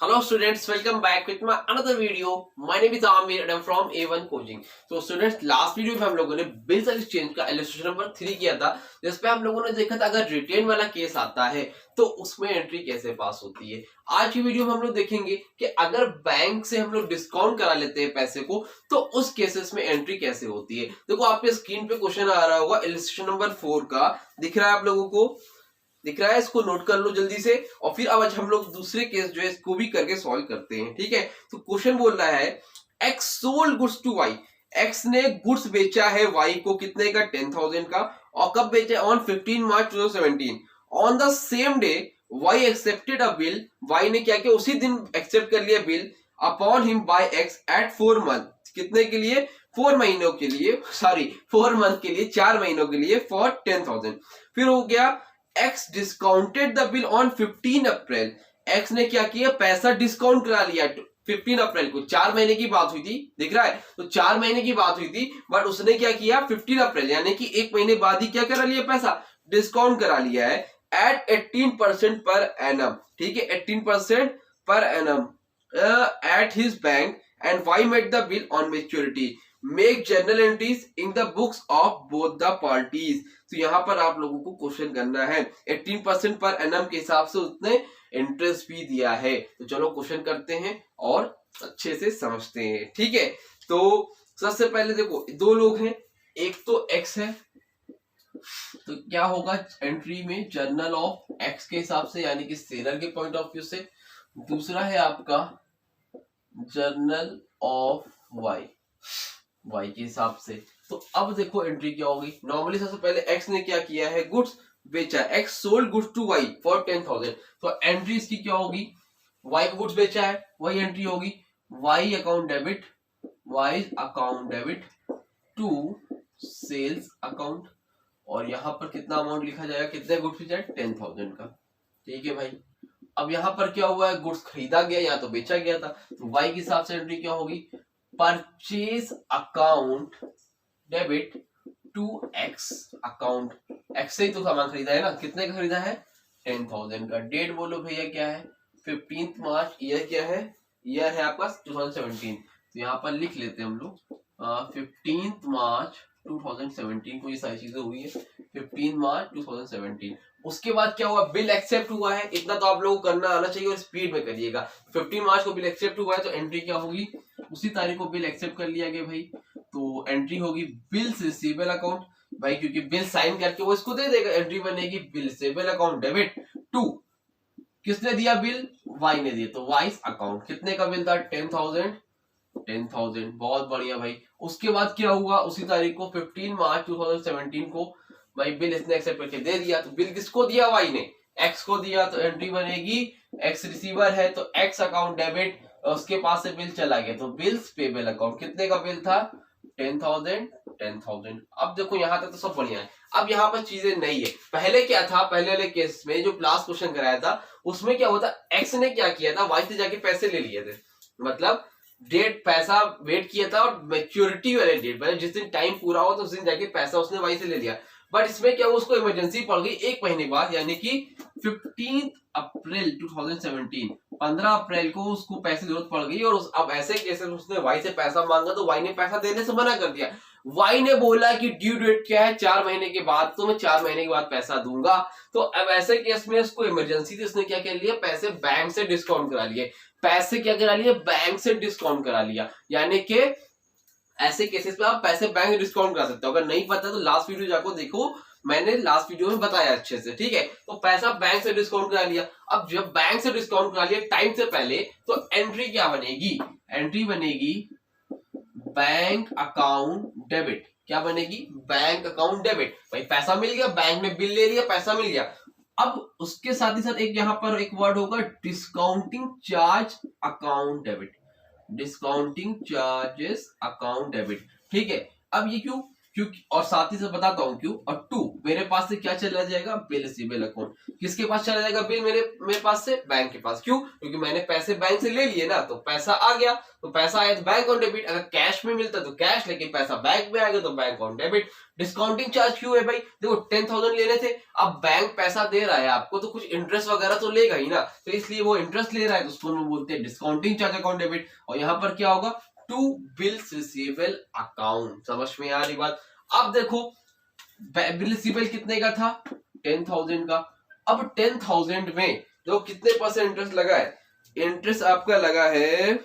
Hello students, welcome back with my another video. My name is Amir and I'm from A1 Coaching. So students, last video में हम लोगों ने bills exchange का illustration number 3 किया था, जिसपे हम लोगों ने देखा था अगर रिटेन वाला केस आता है तो उसमें एंट्री कैसे पास होती है। आज की वीडियो में हम लोग देखेंगे कि अगर बैंक से हम लोग डिस्काउंट करा लेते हैं पैसे को तो उस केसेस में एंट्री कैसे होती है। देखो आपके स्क्रीन पे क्वेश्चन आ रहा होगा इलस्ट्रेशन नंबर 4 का, दिख रहा है आप लोगों को, दिख रहा है, इसको नोट कर लो जल्दी से। और फिर अब आज हम लोग दूसरे केस जो है इसको भी करके सॉल्व करते हैं, ठीक है। तो क्वेश्चन बोल रहा है X sold goods to Y, X ने गुड्स बेचा है वाई को कितने का, 10,000 का। और कब बेचा, on 15 March 2017। On the same day Y accepted a bill, Y ने क्या किया, उसी दिन एक्सेप्ट कर लिया bill upon him by X at 4 month, कितने के लिए, 4 महीनों के लिए, सॉरी 4 मंथ के लिए, 4 महीनों के लिए, फॉर 10,000। फिर हो गया x discounted the bill on 15 April, x ने क्या किया, पैसा डिस्काउंट करा लिया 15 अप्रैल को। 4 महीने की बात हुई थी, दिख रहा है, तो 4 महीने की बात हुई थी, बट उसने क्या किया 15 अप्रैल यानी कि 1 महीने बाद ही क्या करा लिया, पैसा डिस्काउंट करा लिया है एट 18% पर एनम, ठीक है, 18% per annum at his bank and Y made the bill on maturity, make journal entries in the books of both the parties. तो यहां पर आप लोगों को क्वेश्चन करना है, 18% पर एनम के हिसाब से उसने इंटरेस्ट भी दिया है। तो चलो क्वेश्चन करते हैं और अच्छे से समझते हैं, ठीक है। तो सबसे पहले देखो दो लोग हैं, एक तो एक्स है, तो क्या होगा एंट्री में, जर्नल ऑफ एक्स के हिसाब से यानी कि सेलर के पॉइंट ऑफ व्यू से। दूसरा है आपका जर्नल ऑफ वाई, वाई के हिसाब से। तो अब देखो एंट्री क्या होगी, नॉर्मली सबसे पहले एक्स ने क्या किया है, गुड्स बेचा, X sold goods to Y for 10,000। तो एंट्री इसकी क्या होगी, वाई को गुड्स बेचा है, वही एंट्री होगी, Y account debit, Y account debit to sales account. और यहां पर कितना अमाउंट लिखा जाएगा, कितने गुड्स बेचा है, 10,000 का, ठीक है भाई। अब यहां पर क्या हुआ है, गुड्स खरीदा गया या तो बेचा गया था, तो वाई के हिसाब से एंट्री क्या होगी, purchase account debit to X account, X से ही तो सामान खरीदा है ना, कितने का खरीदा है, 10,000 का। डेट बोलो भैया क्या है, 15 मार्च, ईयर क्या है, ईयर है आपका 2017। तो यहाँ पर लिख लेते हैं हम लोग 15 मार्च 2017 को ये सारी चीजें हुई है, 15 मार्च 2017। उसके बाद क्या हुआ, बिल एक्सेप्ट हुआ है, इतना तो आप लोगों को करना आना चाहिए और स्पीड में करिएगा। 15 मार्च को बिल एक्सेप्ट हुआ है तो एंट्री क्या होगी, उसी तारीख को बिल एक्सेप्ट कर लिया गया भाई, तो एंट्री होगी बिल्स रिसीवेबल अकाउंट भाई, क्योंकि बिल साइन करके वो इसको दे देगा, एंट्री बनेगी bill receivable account debit to, किसने दिया बिल, वाई ने दिया, तो वाइस अकाउंट, कितने का बिल था, 10,000, 10,000, बहुत बढ़िया भाई। उसके बाद क्या हुआ, उसी तारीख को 15 मार्च 2017 को भाई बिल इसने एक्सेप्ट करके दे दिया, तो बिल किसको दिया, वाई ने एक्स को दिया, तो एंट्री बनेगी एक्स रिसीवर है तो एक्स अकाउंट डेबिट, उसके पास से बिल चला गया तो बिल्स पेबल अकाउंट, कितने का बिल था, 10,000, 10,000। अब देखो यहां तक तो सब बढ़िया है। अब यहाँ पर चीजें नहीं है, पहले क्या था, पहले वाले केस में जो लास्ट क्वेश्चन कराया था उसमें क्या होता, एक्स ने क्या किया था, वाई से जाके पैसे ले लिए थे, मतलब डेट पैसा वेट किया था और मैच्योरिटी वाले डेट, मतलब जिस दिन टाइम पूरा हो तो उस दिन जाके पैसा उसने वाई से ले लिया। बट इसमें क्या, उसको इमरजेंसी पड़ गई 1 महीने बाद, यानी कि 15 अप्रैल 2017, 15 अप्रैल को उसको पैसे की जरूरत पड़ गई। और अब ऐसे केस में उसने वाई से पैसा मांगा तो वाई ने पैसा देने से मना कर दिया। वाई ने बोला कि ड्यू डेट क्या है, 4 महीने के बाद, तो मैं 4 महीने के बाद पैसा दूंगा। तो अब ऐसे केस में उसको इमरजेंसी थी, उसने क्या कर लिया, पैसे बैंक से डिस्काउंट करा लिए, पैसे क्या करा लिए, बैंक से डिस्काउंट करा लिया। यानी कि ऐसे केसेस में आप पैसे बैंक में डिस्काउंट करा सकते हो, अगर नहीं पता तो लास्ट वीडियो जाकर देखो, मैंने लास्ट वीडियो में बताया अच्छे से, ठीक है। तो पैसा बैंक से डिस्काउंट करा लिया, अब जब बैंक से डिस्काउंट करा लिया टाइम से पहले, तो एंट्री क्या बनेगी, एंट्री बनेगी बैंक अकाउंट डेबिट, क्या बनेगी, बैंक अकाउंट डेबिट, भाई पैसा मिल गया, बैंक ने बिल ले लिया, पैसा मिल गया। अब उसके साथ ही साथ एक यहां पर एक वर्ड होगा discounting charge account debit, discounting charges account debit, ठीक है। अब ये क्यों, क्यों, और साथ ही से बताता हूं क्यों। और 2 मेरे पास से क्या चला जाएगा, बिल सिबिल अकाउंट। किसके पास चला जाएगा बिल, मेरे पास से बैंक के पास। क्यों, क्योंकि मैंने पैसे बैंक से ले लिए ना, तो पैसा आ गया, तो पैसा आया तो बैंक ऑन डेबिट। अगर कैश में मिलता तो कैश, लेकिन पैसा बैंक में आ गया तो bank on debit. Discounting charge क्यों है भाई, देखो 10,000 लेने थे, अब बैंक पैसा दे रहा है आपको तो कुछ इंटरेस्ट वगैरह तो लेगा ही ना, तो इसलिए वो इंटरेस्ट ले रहा है, तो उसको हम बोलते हैं डिस्काउंटिंग चार्ज अकाउंट डेबिट। और यहाँ पर क्या होगा, टू बिल्स रिसीवेबल अकाउंट। समझ में आ रही बात। अब देखो बिल रिसीवेबल कितने का था, 10,000 का। अब 10,000 में जो कितने परसेंट इंटरेस्ट लगा है, इंटरेस्ट आपका लगा है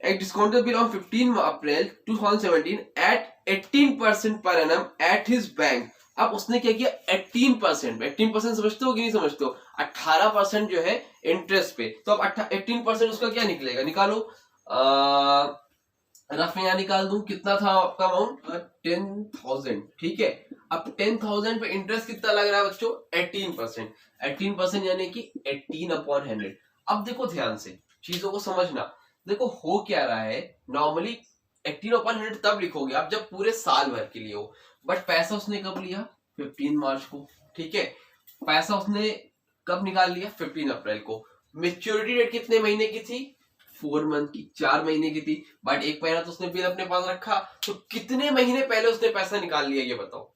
एक discounted bill on 15 April 2017 at 18% per annum at his bank. अब उसने क्या किया, 18% समझते हो कि नहीं समझते हो, 18% जो है इंटरेस्ट पे, तो अब 18% उसका क्या निकलेगा, निकालो। रफ में यहाँ निकाल दूं, कितना था आपका अमाउंट, 10,000, ठीक है। अब 10,000 पे इंटरेस्ट कितना लग रहा है बच्चों, 18%। 18% यानी कि 18/100। अब देखो ध्यान से चीजों को समझना, देखो हो क्या रहा है, नॉर्मली 18/100 तब लिखोगे आप जब पूरे साल भर के लिए हो, बट पैसा उसने कब लिया, 15 मार्च को, ठीक है। पैसा उसने कब निकाल लिया, 15 अप्रैल को। मेच्योरिटी डेट कितने महीने की थी, 4 मंथ की, 4 महीने की थी, बट एक महीना तो उसने बिल अपने पास रखा, तो कितने महीने पहले उसने पैसा निकाल लिया ये बताओ,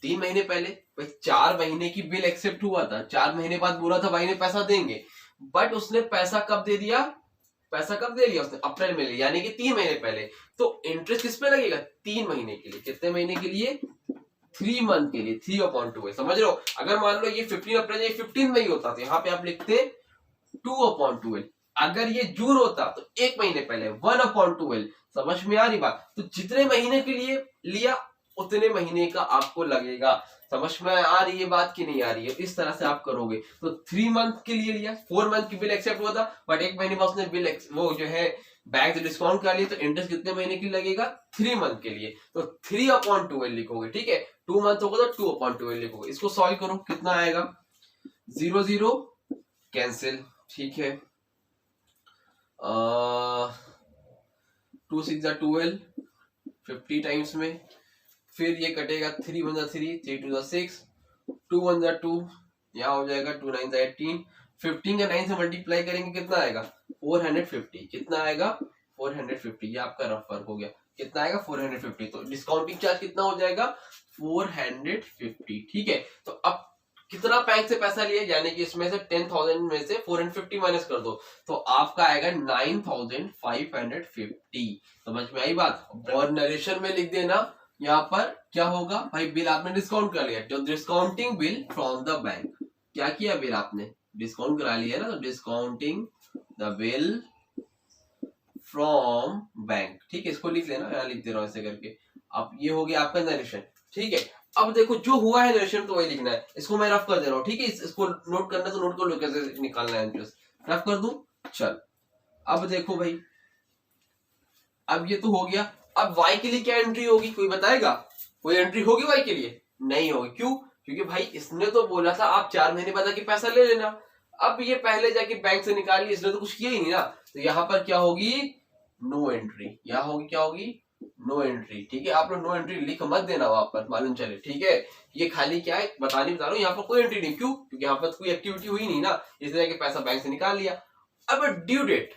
3 महीने पहले। भाई 4 महीने की बिल एक्सेप्ट हुआ था, 4 महीने बाद बोला था भाई ने पैसा देंगे, बट उसने पैसा कब दे दिया, पैसा कब दे लिया उसने, अप्रैल में लिया, यानी कि 3 महीने पहले। तो इंटरेस्ट किस पे लगेगा, 3 महीने के लिए। कितने महीने के लिए, 3 मंथ के लिए, 3/2 है, समझ रहे हो। अगर मान लो ये 15 अप्रैल 15 में ही होता, तो यहाँ पे आप लिखते 2/12। अगर ये जून होता तो 1 महीने पहले 1/12। समझ में आ रही बात। तो जितने महीने के लिए लिया उतने महीने का आपको लगेगा। समझ में आ रही है बात की नहीं आ रही है, इस तरह से आप करोगे। तो 3 मंथ के लिए लिया, 4 मंथ की बिल एक्सेप्ट हुआ था, बट 1 महीने बाद उसने बिल वो जो है बैंक से डिस्काउंट कर लिया, तो इंटरेस्ट कितने महीने के लिए लगेगा, 3 मंथ के लिए। तो 3/12 लिखोगे, ठीक है। 2 मंथ होगा तो 2/12 लिखोगे। इसको सॉल्व करो, कितना आएगा, 0 0 कैंसिल, ठीक है। 2 6 12, 50 टाइम्स में, फिर ये कटेगा 3 1 3, 3 2 6, 2 1 2, यहाँ हो जाएगा 2 9 18, 15 का 9 से मल्टीप्लाई करेंगे कितना आएगा, 450। कितना आएगा, 450। ये आपका रफ वर्क हो गया, कितना आएगा 450। तो डिस्काउंटिंग चार्ज कितना हो जाएगा, 450, ठीक है। तो अब कितना बैंक से पैसा लिया, यानी कि इसमें से 10,000 में से 450 माइनस कर दो, तो आपका आएगा 9,550। समझ में आई बात। और नरेशन में लिख देना यहाँ पर क्या होगा, भाई बिल आपने डिस्काउंट कर लिया, जो discounting bill from the bank. क्या किया, बिल आपने डिस्काउंट करा लिया ना, तो discounting the bill from bank, ठीक है। इसको लिख लेना, यहाँ लिख दे रहा हूं ऐसे करके। अब ये हो गया आपका नरेशन, ठीक है। अब देखो जो हुआ है नरेशन तो वही लिखना है, इसको मैं रफ कर दे रहा हूँ, ठीक है। इसको नोट करना तो नोट कर लो, कैसे निकालना है इंटरेस्ट, रफ कर दूं, चल। अब देखो भाई, अब ये तो हो गया। अब y के लिए क्या एंट्री होगी, कोई बताएगा, कोई एंट्री होगी y के लिए, नहीं होगी। क्यों, क्योंकि भाई इसने तो बोला था आप 4 महीने बाद आके पैसा ले लेना। अब ये पहले जाके बैंक से निकाल लिया, इसने तो कुछ किया ही नहीं ना, तो यहाँ पर क्या होगी, नो एंट्री। यहाँ होगी, क्या होगी, नो एंट्री, ठीक है। आप लोग नो एंट्री लिख मत देना वहां पर, मालूम चले, ठीक है। ये खाली क्या है बता रहा हूँ, यहाँ पर कोई एंट्री नहीं। क्यों, क्योंकि यहाँ पर कोई एक्टिविटी हुई नहीं ना, इसलिए जाके पैसा बैंक से निकाल लिया। अब ड्यू डेट,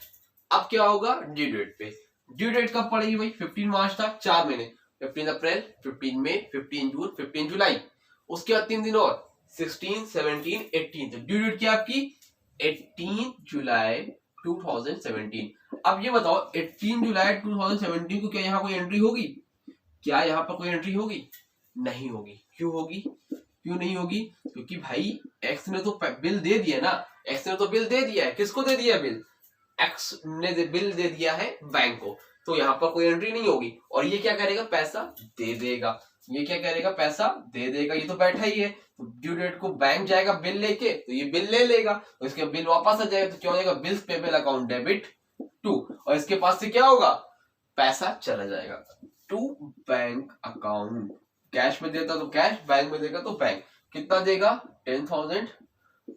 अब क्या होगा, ड्यू डेट पे, ड्यू डेट कब पड़ेगी भाई, 15 मार्च था, 4 महीने, 15 अप्रैल, 15 मई, 15 जून, 15 जुलाई, उसके बाद 3 दिन और, 16 17 18। तो ड्यू डेट क्या आपकी, 18 जुलाई 2017। अब ये बताओ 18 जुलाई 2017 को क्या यहाँ कोई एंट्री होगी, क्या यहाँ पर कोई एंट्री होगी, नहीं होगी। क्यों होगी, क्यों नहीं होगी, क्योंकि भाई एक्स ने तो बिल दे दिया ना, एक्स ने तो बिल दे दिया है, किसको दे दिया बिल, एक्स ने बिल दे दिया है बैंक को, तो यहाँ पर कोई एंट्री नहीं होगी। और ये क्या करेगा, पैसा दे देगा, ये क्या करेगा, पैसा दे देगा, ये तो बैठा ही है। तो ड्यू डेट को बैंक जाएगा बिल लेके, तो ये बिल ले लेगा, तो इसके बिल वापस आ जाएगा, तो क्या हो जाएगा, bills payable account debit to, और इसके पास से क्या होगा, पैसा चला जाएगा टू बैंक अकाउंट। कैश में देता तो कैश, बैंक में देगा तो बैंक। कितना देगा, 10,000,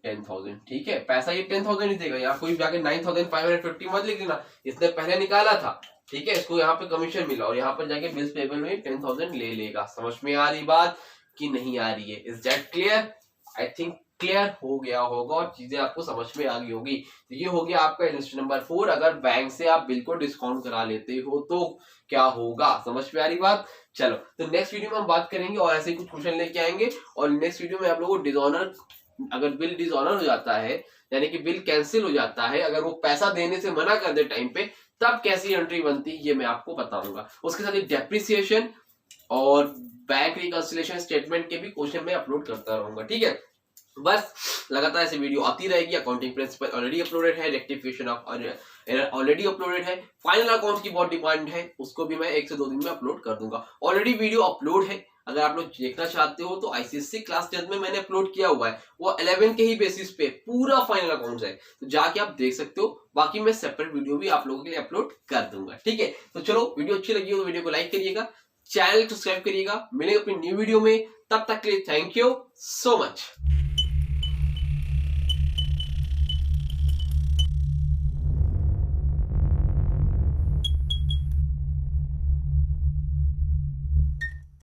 10,000, ठीक है। पैसा ये 10,000 ही देगा, यहाँ कोई जाके 9,550 मत लिख देना, इसने पहले निकाला था ठीक है, इसको यहाँ पे कमीशन मिला और यहाँ पर जाके बिल्स पेबल में 10,000 ले लेगा। समझ में आ रही बात कि नहीं आ रही है? Is that clear? I think clear हो गया होगा और चीजें आपको समझ में आ गई होगी। तो ये हो गया आपका इलस्ट्रेशन नंबर 4। अगर बैंक से आप बिल को डिस्काउंट करा लेते हो तो क्या होगा? समझ में आ रही बात? चलो, तो नेक्स्ट वीडियो में हम बात करेंगे और ऐसे कुछ क्वेश्चन लेके आएंगे और नेक्स्ट वीडियो में आप लोगों को डिसऑनर, अगर बिल डिसऑनर हो जाता है यानी कि बिल कैंसिल हो जाता है, अगर वो पैसा देने से मना कर दे टाइम पे, तब कैसी एंट्री बनती है ये मैं आपको बताऊंगा। उसके साथ ही डेप्रिसिएशन और बैंक रिकंसिलिएशन स्टेटमेंट के भी क्वेश्चन मैं अपलोड करता रहूंगा। ठीक है, बस लगातार ऐसी वीडियो आती रहेगी। अकाउंटिंग प्रिंसिपल ऑलरेडी अपलोडेड है, rectification of error already uploaded है, फाइनल अकाउंट्स की बहुत डिमांड है, उसको भी मैं 1 से 2 दिन में अपलोड कर दूंगा। ऑलरेडी वीडियो अपलोड है, अगर आप लोग देखना चाहते हो तो आईसीएससी क्लास 10 में मैंने अपलोड किया हुआ है, वो 11 के ही बेसिस पे पूरा फाइनल अकाउंट्स है, तो जाके आप देख सकते हो। बाकी मैं सेपरेट वीडियो भी आप लोगों के लिए अपलोड कर दूंगा। ठीक है, तो चलो, वीडियो अच्छी लगी हो तो वीडियो को लाइक करिएगा, चैनल सब्सक्राइब करिएगा। मिलेंगे अपनी न्यू वीडियो में, तब तक के लिए थैंक यू सो मच।